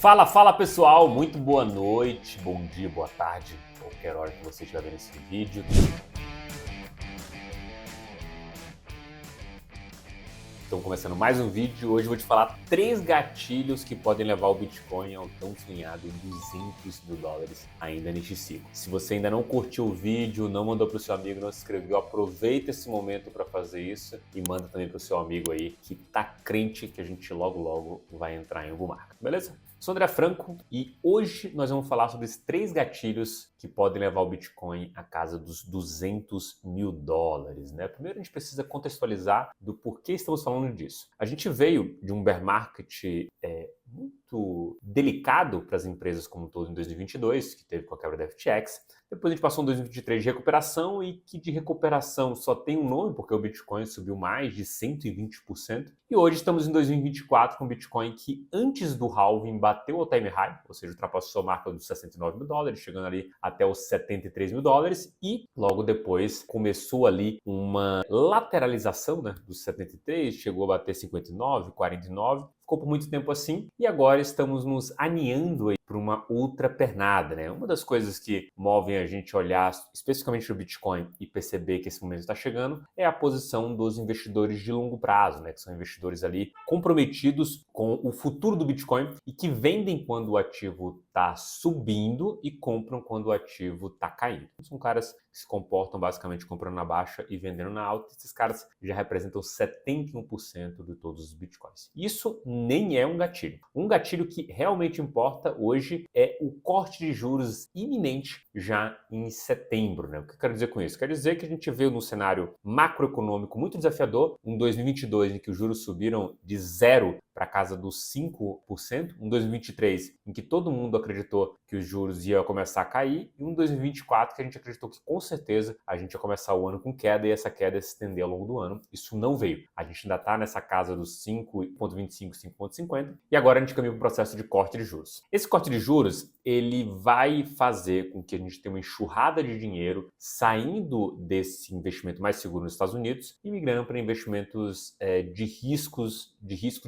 Fala pessoal, muito boa noite, bom dia, boa tarde, qualquer hora que você estiver vendo esse vídeo. Estamos começando mais um vídeo. Hoje eu vou te falar 3 gatilhos que podem levar o Bitcoin ao tão sonhado $200 mil ainda neste ciclo. Se você ainda não curtiu o vídeo, não mandou para o seu amigo, não se inscreveu, aproveita esse momento para fazer isso e manda também para o seu amigo aí que tá crente que a gente logo vai entrar em algum marco, beleza? Sou André Franco e hoje nós vamos falar sobre os 3 gatilhos que podem levar o Bitcoin à casa dos $200 mil, né? Primeiro a gente precisa contextualizar do porquê estamos falando disso. A gente veio de um bear market muito delicado para as empresas como um todo em 2022, que teve com a quebra da FTX. Depois a gente passou um 2023 de recuperação e que de recuperação só tem um nome, porque o Bitcoin subiu mais de 120%. E hoje estamos em 2024 com o Bitcoin que antes do halving bateu o all-time high, ou seja, ultrapassou a marca dos $69 mil, chegando ali até os $73 mil, e logo depois começou ali uma lateralização, né, dos 73, chegou a bater 59, 49, ficou por muito tempo assim, e agora estamos nos aninhando aí para uma outra pernada, né? Uma das coisas que movem a gente olhar especificamente o Bitcoin e perceber que esse momento está chegando é a posição dos investidores de longo prazo, né? Que são investidores ali comprometidos com o futuro do Bitcoin e que vendem quando o ativo está subindo e compram quando o ativo está caindo. São caras que se comportam basicamente comprando na baixa e vendendo na alta. Esses caras já representam 71% de todos os Bitcoins. Isso nem é um gatilho. Um gatilho que realmente importa hoje é o corte de juros iminente já em setembro, né? O que eu quero dizer com isso? Quero dizer que a gente veio num cenário macroeconômico muito desafiador, um 2022 em que os juros subiram de 0 para casa dos 5%, um 2023 em que todo mundo acreditou que os juros iam começar a cair, e um 2024 que a gente acreditou que com certeza a gente ia começar o ano com queda e essa queda ia se estender ao longo do ano. Isso não veio. A gente ainda está nessa casa dos 5,25, 5,50 e agora a gente caminha para o processo de corte de juros. Esse corte de juros, ele vai fazer com que a gente tenha uma enxurrada de dinheiro saindo desse investimento mais seguro nos Estados Unidos e migrando para investimentos de risco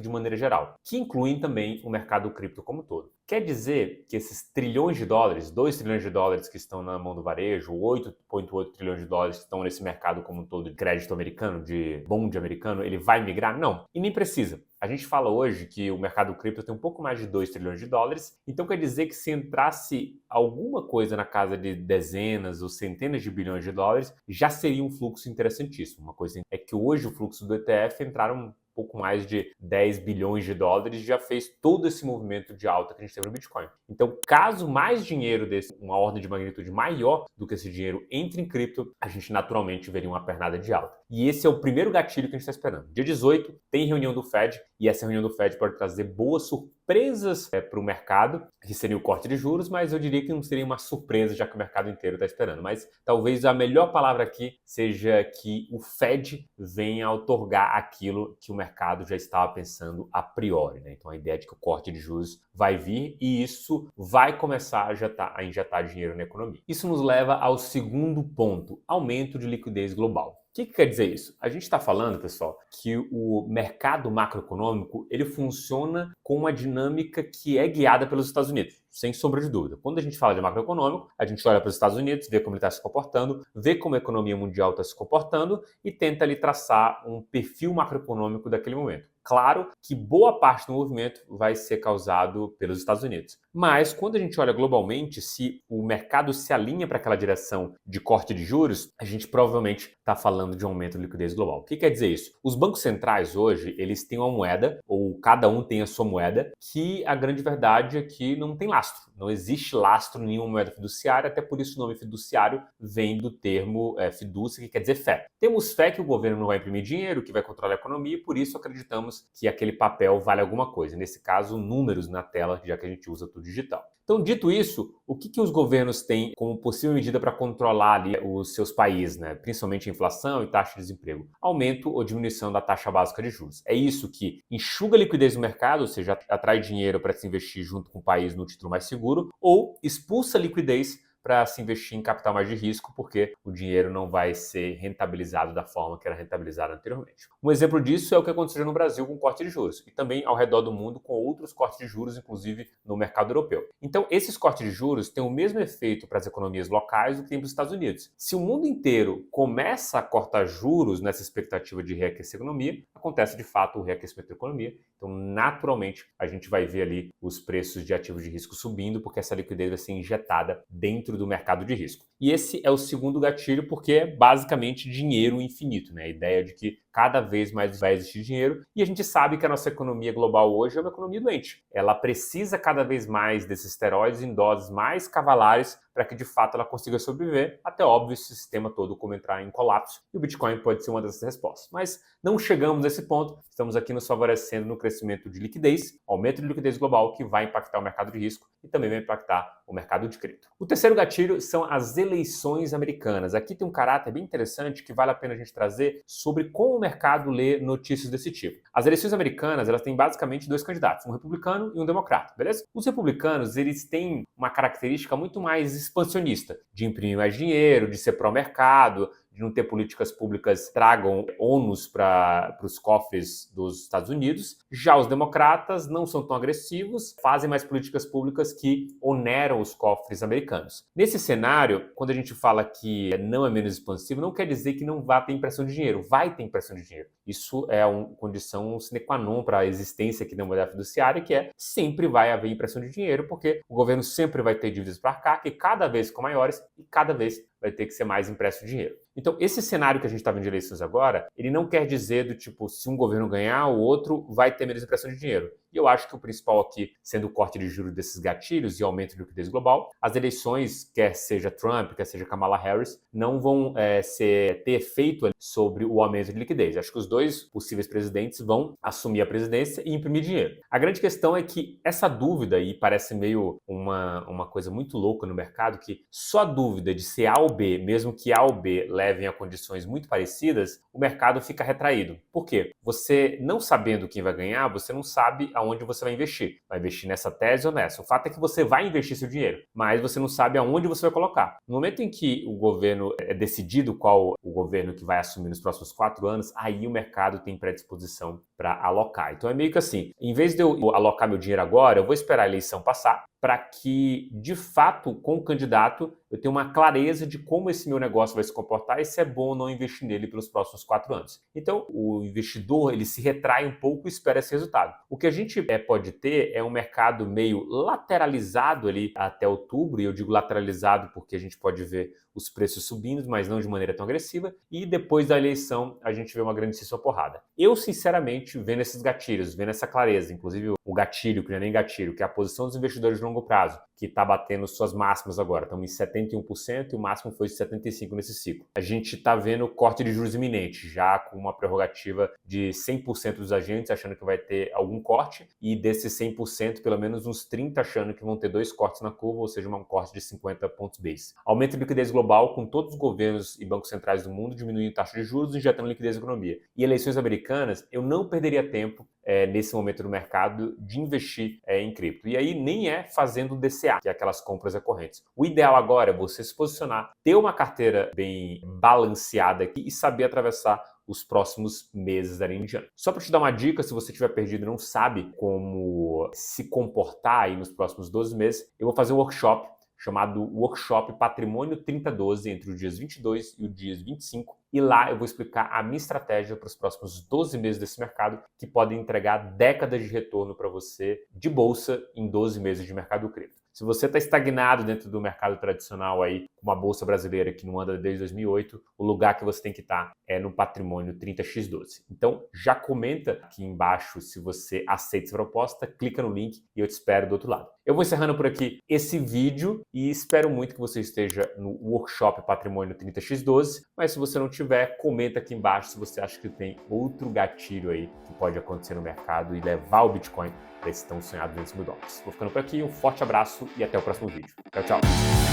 de maneira geral, que incluem também o mercado cripto como um todo. Quer dizer que esses trilhões de dólares, 2 trilhões de dólares que estão na mão do varejo, 8,8 trilhões de dólares que estão nesse mercado como um todo de crédito americano, de bond americano, ele vai migrar? Não, e nem precisa. A gente fala hoje que o mercado cripto tem um pouco mais de 2 trilhões de dólares, então quer dizer que se entrasse alguma coisa na casa de dezenas ou centenas de bilhões de dólares, já seria um fluxo interessantíssimo. Uma coisa é que hoje o fluxo do ETF entraram pouco mais de 10 bilhões de dólares, já fez todo esse movimento de alta que a gente teve no Bitcoin. Então, caso mais dinheiro desse, uma ordem de magnitude maior do que esse dinheiro entre em cripto, a gente naturalmente veria uma pernada de alta. E esse é o primeiro gatilho que a gente está esperando. Dia 18 tem reunião do Fed e essa reunião do Fed pode trazer boas surpresas para o mercado, que seria o corte de juros, mas eu diria que não seria uma surpresa, já que o mercado inteiro está esperando. Mas talvez a melhor palavra aqui seja que o Fed venha a outorgar aquilo que o mercado já estava pensando a priori, né? Então a ideia de que o corte de juros vai vir e isso vai começar a injetar dinheiro na economia. Isso nos leva ao segundo ponto, aumento de liquidez global. O que quer dizer isso? A gente está falando, pessoal, que o mercado macroeconômico ele funciona com uma dinâmica que é guiada pelos Estados Unidos, sem sombra de dúvida. Quando a gente fala de macroeconômico, a gente olha para os Estados Unidos, vê como ele está se comportando, vê como a economia mundial está se comportando e tenta ali traçar um perfil macroeconômico daquele momento. Claro que boa parte do movimento vai ser causado pelos Estados Unidos. Mas quando a gente olha globalmente, se o mercado se alinha para aquela direção de corte de juros, a gente provavelmente está falando de um aumento de liquidez global. O que quer dizer isso? Os bancos centrais hoje, eles têm uma moeda, ou cada um tem a sua moeda, que a grande verdade é que não tem lastro. Não existe lastro em nenhuma moeda fiduciária, até por isso o nome fiduciário vem do termo fidúcia, que quer dizer fé. Temos fé que o governo não vai imprimir dinheiro, que vai controlar a economia, e por isso acreditamos que aquele papel vale alguma coisa. Nesse caso, números na tela, já que a gente usa tudo digital. Então, dito isso, o que os governos têm como possível medida para controlar ali os seus países, né? Principalmente a inflação e taxa de desemprego? Aumento ou diminuição da taxa básica de juros. É isso que enxuga a liquidez no mercado, ou seja, atrai dinheiro para se investir junto com o país no título mais seguro, ou expulsa a liquidez para se investir em capital mais de risco, porque o dinheiro não vai ser rentabilizado da forma que era rentabilizado anteriormente. Um exemplo disso é o que aconteceu no Brasil com o corte de juros e também ao redor do mundo com outros cortes de juros, inclusive no mercado europeu. Então, esses cortes de juros têm o mesmo efeito para as economias locais do que tem para os Estados Unidos. Se o mundo inteiro começa a cortar juros nessa expectativa de reaquecer a economia, acontece de fato o reaquecimento da economia. Então, naturalmente, a gente vai ver ali os preços de ativos de risco subindo, porque essa liquidez vai ser injetada dentro do mercado de risco. E esse é o segundo gatilho, porque é basicamente dinheiro infinito, né? A ideia de que cada vez mais vai existir dinheiro, e a gente sabe que a nossa economia global hoje é uma economia doente. Ela precisa cada vez mais desses esteroides em doses mais cavalares para que de fato ela consiga sobreviver, até óbvio esse sistema todo como entrar em colapso, e o Bitcoin pode ser uma dessas respostas. Mas não chegamos a esse ponto, estamos aqui nos favorecendo no crescimento de liquidez, aumento de liquidez global que vai impactar o mercado de risco e também vai impactar o mercado de crédito. O terceiro gatilho são as eleições americanas. Aqui tem um caráter bem interessante que vale a pena a gente trazer sobre como o mercado lê notícias desse tipo. As eleições americanas, elas têm basicamente dois candidatos, um republicano e um democrata, beleza? Os republicanos, eles têm uma característica muito mais expansionista, de imprimir mais dinheiro, de ser pró-mercado, de não ter políticas públicas que tragam ônus para os cofres dos Estados Unidos. Já os democratas não são tão agressivos, fazem mais políticas públicas que oneram os cofres americanos. Nesse cenário, quando a gente fala que não é menos expansivo, não quer dizer que não vai ter impressão de dinheiro. Vai ter impressão de dinheiro. Isso é uma condição sine qua non para a existência aqui da moeda fiduciária, que é sempre vai haver impressão de dinheiro, porque o governo sempre vai ter dívidas para cá, que cada vez ficam maiores e cada vez vai ter que ser mais impresso dinheiro. Então, esse cenário que a gente está vendo de eleições agora, ele não quer dizer do tipo, se um governo ganhar, o outro vai ter menos impressão de dinheiro. E eu acho que o principal aqui, sendo o corte de juros desses gatilhos e aumento de liquidez global, as eleições, quer seja Trump, quer seja Kamala Harris, não vão ter efeito sobre o aumento de liquidez. Acho que os dois possíveis presidentes vão assumir a presidência e imprimir dinheiro. A grande questão é que essa dúvida, e parece meio uma coisa muito louca no mercado, que só a dúvida de ser A ou B, mesmo que A ou B levem a condições muito parecidas, o mercado fica retraído. Por quê? Você não sabendo quem vai ganhar, você não sabe aonde você vai investir. Vai investir nessa tese ou nessa. O fato é que você vai investir seu dinheiro, mas você não sabe aonde você vai colocar. No momento em que o governo é decidido qual o governo que vai assumir nos próximos 4 anos, aí o mercado tem predisposição para alocar. Então é meio que assim, em vez de eu alocar meu dinheiro agora, eu vou esperar a eleição passar, para que, de fato, com o candidato, eu tenha uma clareza de como esse meu negócio vai se comportar e se é bom ou não investir nele pelos próximos 4 anos. Então, o investidor, ele se retrai um pouco e espera esse resultado. O que a gente pode ter é um mercado meio lateralizado ali até outubro, e eu digo lateralizado porque a gente pode ver os preços subindo, mas não de maneira tão agressiva, e depois da eleição a gente vê uma grandíssima porrada. Eu, sinceramente, vendo esses gatilhos, vendo essa clareza, inclusive o gatilho, que não é nem gatilho, que é a posição dos investidores de longo prazo, que está batendo suas máximas agora, estamos em 71% e o máximo foi de 75% nesse ciclo. A gente está vendo corte de juros iminente, já com uma prerrogativa de 100% dos agentes achando que vai ter algum corte, e desses 100%, pelo menos uns 30% achando que vão ter 2 cortes na curva, ou seja, um corte de 50 pontos base. Aumento de liquidez global, com todos os governos e bancos centrais do mundo diminuindo taxa de juros e injetando liquidez na economia. E eleições americanas, eu não perderia tempo nesse momento do mercado de investir em cripto. E aí nem é fazendo DCA, que é aquelas compras recorrentes. O ideal agora é você se posicionar, ter uma carteira bem balanceada aqui e saber atravessar os próximos meses dali em diante. Só para te dar uma dica, se você estiver perdido e não sabe como se comportar aí nos próximos 12 meses, eu vou fazer um workshop chamado Workshop Patrimônio 3012 entre os dias 22 e os dias 25. E lá eu vou explicar a minha estratégia para os próximos 12 meses desse mercado, que podem entregar décadas de retorno para você de bolsa em 12 meses de mercado cripto. Se você está estagnado dentro do mercado tradicional aí, com uma bolsa brasileira que não anda desde 2008, o lugar que você tem que estar é no Patrimônio 30x12. Então, já comenta aqui embaixo se você aceita essa proposta, clica no link e eu te espero do outro lado. Eu vou encerrando por aqui esse vídeo e espero muito que você esteja no Workshop Patrimônio 30x12, mas se você não tiver, comenta aqui embaixo se você acha que tem outro gatilho aí que pode acontecer no mercado e levar o Bitcoin para esse tão sonhado $200 mil. Vou ficando por aqui, um forte abraço e até o próximo vídeo. Tchau, tchau!